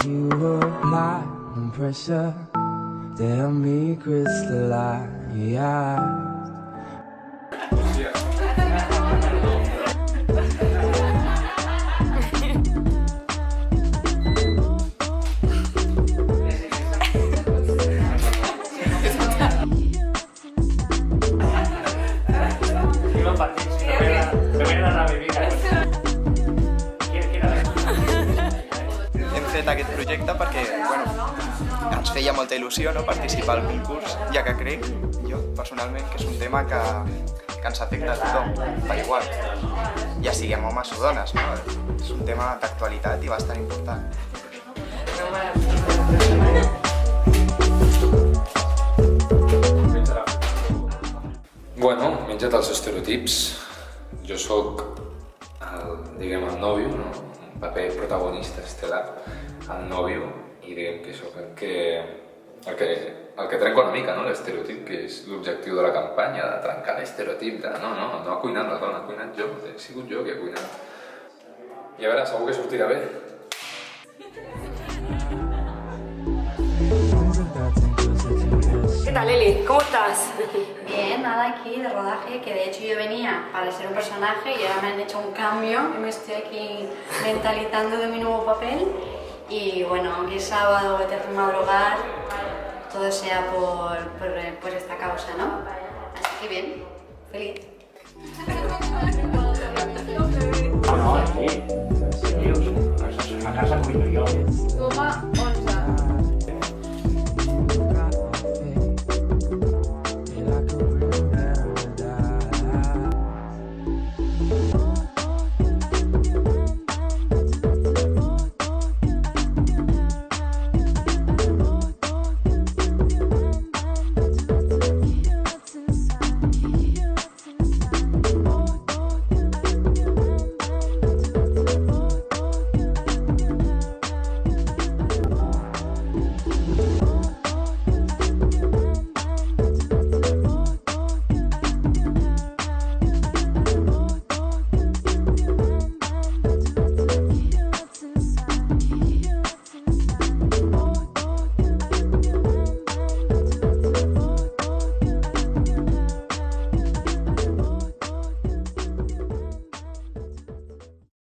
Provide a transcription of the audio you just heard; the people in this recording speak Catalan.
You apply no pressure, tell me crystallize. Hem fet aquest projecte perquè, bueno, ens feia molta il·lusió, no, participar al concurs, ja que crec, jo personalment, que és un tema que ens afecta a tothom, per igual, ja siguem homes o dones, no? És un tema d'actualitat i bastant important. Bueno, menja't els estereotips. Jo sóc el nòvio, no? Un paper protagonista estel·lar, el nòvio, i diguem que sóc el que trenca una mica, no? L'estereotip, que és l'objectiu de la campanya, de trencar l'estereotip de no ha cuinat la dona, ha cuinat jo, he sigut jo que he cuinat. I a veure, segur que sortirà bé. ¿Qué tal, Eli? ¿Cómo estás? Bien, nada, aquí de rodaje, que de hecho yo venía para ser un personaje y ahora me han hecho un cambio y me estoy aquí mentalizando de mi nuevo papel. Y bueno, aunque es sábado, eterno madrugar, todo sea por esta causa, ¿no? Así que bien, feliz. No, sí, serios.